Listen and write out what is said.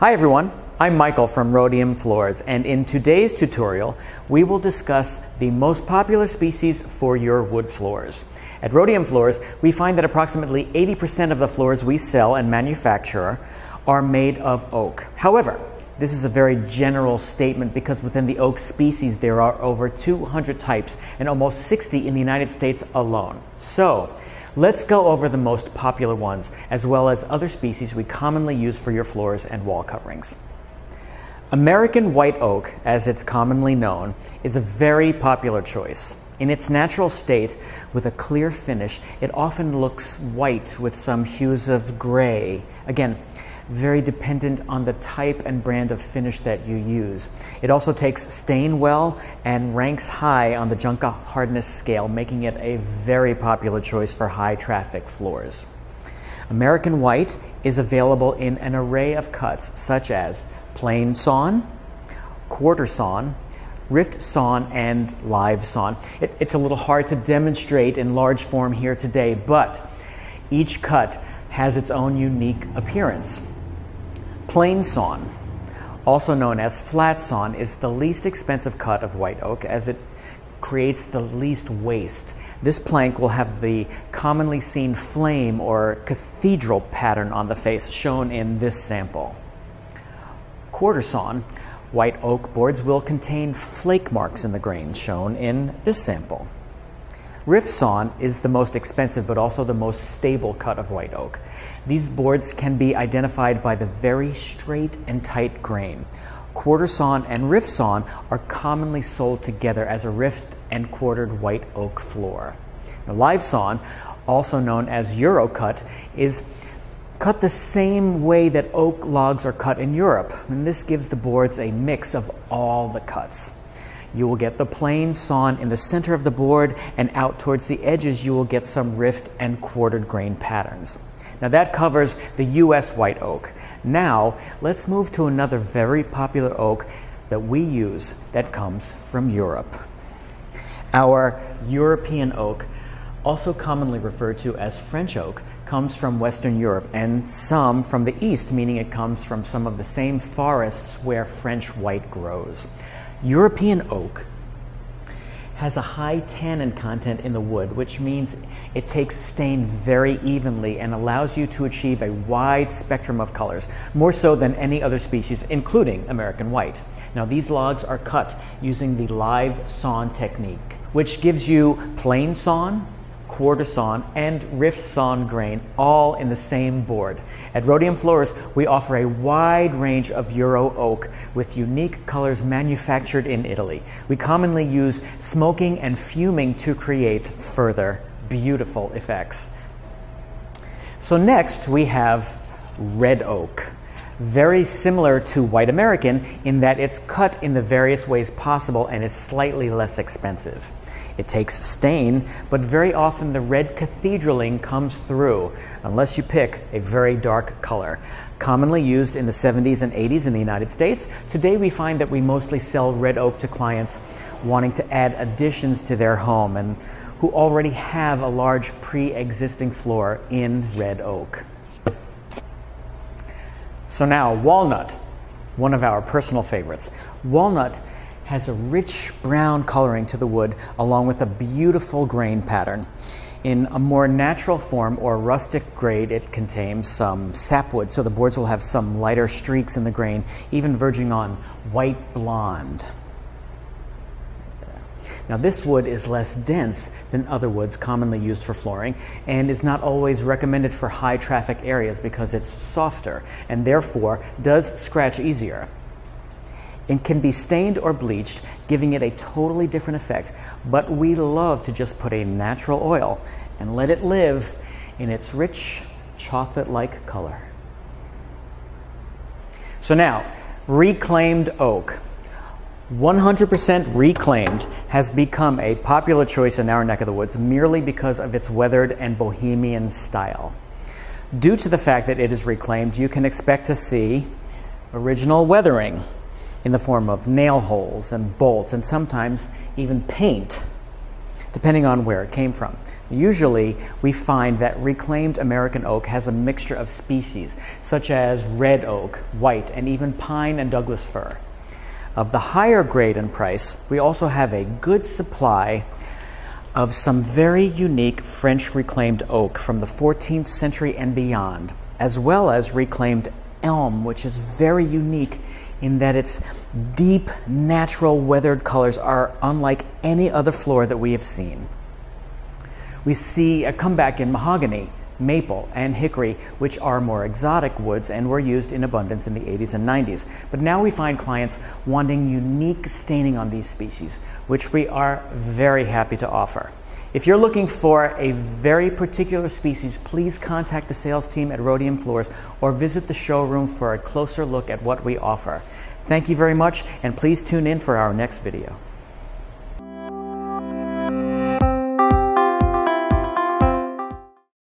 Hi everyone, I'm Michael from Rhodium Floors, and in today's tutorial we will discuss the most popular species for your wood floors. At Rhodium Floors, we find that approximately 80% of the floors we sell and manufacture are made of oak. However, this is a very general statement because within the oak species there are over 200 types and almost 60 in the United States alone. So, let's go over the most popular ones, as well as other species we commonly use for your floors and wall coverings. American white oak, as it's commonly known, is a very popular choice. In its natural state, with a clear finish, it often looks white with some hues of gray. Again, very dependent on the type and brand of finish that you use. It also takes stain well and ranks high on the Janka Hardness scale, making it a very popular choice for high traffic floors. American white is available in an array of cuts such as plain sawn, quarter sawn, rift sawn, and live sawn. It's a little hard to demonstrate in large form here today, but each cut has its own unique appearance. Plain sawn, also known as flat sawn, is the least expensive cut of white oak as it creates the least waste. This plank will have the commonly seen flame or cathedral pattern on the face shown in this sample. Quarter sawn, white oak boards will contain flake marks in the grain shown in this sample. Rift sawn is the most expensive but also the most stable cut of white oak. These boards can be identified by the very straight and tight grain. Quarter sawn and rift sawn are commonly sold together as a rift and quartered white oak floor. Now, live sawn, also known as Euro cut, is cut the same way that oak logs are cut in Europe, and this gives the boards a mix of all the cuts. You will get the plain sawn in the center of the board, and out towards the edges you will get some rift and quartered grain patterns. Now that covers the US white oak. Now let's move to another very popular oak that we use that comes from Europe. Our European oak, also commonly referred to as French oak, comes from Western Europe and some from the East, meaning it comes from some of the same forests where French white grows. European oak has a high tannin content in the wood, which means it takes stain very evenly and allows you to achieve a wide spectrum of colors, more so than any other species, including American white. Now, these logs are cut using the live sawn technique, which gives you plain sawn, quarter sawn, and rift sawn grain all in the same board. At Rhodium Floors, we offer a wide range of Euro oak with unique colors manufactured in Italy. We commonly use smoking and fuming to create further beautiful effects. So next we have red oak. Very similar to white American in that it's cut in the various ways possible and is slightly less expensive. It takes stain, but very often the red cathedraling comes through, unless you pick a very dark color. Commonly used in the 70s and 80s in the United States, today we find that we mostly sell red oak to clients wanting to add additions to their home and who already have a large pre-existing floor in red oak. So now, walnut, one of our personal favorites. Walnut has a rich brown coloring to the wood along with a beautiful grain pattern. In a more natural form or rustic grade, it contains some sapwood, so the boards will have some lighter streaks in the grain, even verging on white blonde. Now this wood is less dense than other woods commonly used for flooring and is not always recommended for high traffic areas because it's softer and therefore does scratch easier. It can be stained or bleached, giving it a totally different effect, but we love to just put a natural oil and let it live in its rich chocolate-like color. So now, reclaimed oak. 100% reclaimed has become a popular choice in our neck of the woods merely because of its weathered and bohemian style. Due to the fact that it is reclaimed, you can expect to see original weathering in the form of nail holes and bolts and sometimes even paint. depending on where it came from. Usually, we find that reclaimed American oak has a mixture of species, such as red oak, white, and even pine and Douglas fir. Of the higher grade and price, we also have a good supply of some very unique French reclaimed oak from the 14th century and beyond, as well as reclaimed elm, which is very unique in that its deep, natural, weathered colors are unlike any other floor that we have seen. We see a comeback in mahogany, maple, and hickory, which are more exotic woods and were used in abundance in the 80s and 90s. But now we find clients wanting unique staining on these species, which we are very happy to offer. If you're looking for a very particular species, please contact the sales team at Rhodium Floors or visit the showroom for a closer look at what we offer. Thank you very much, and please tune in for our next video.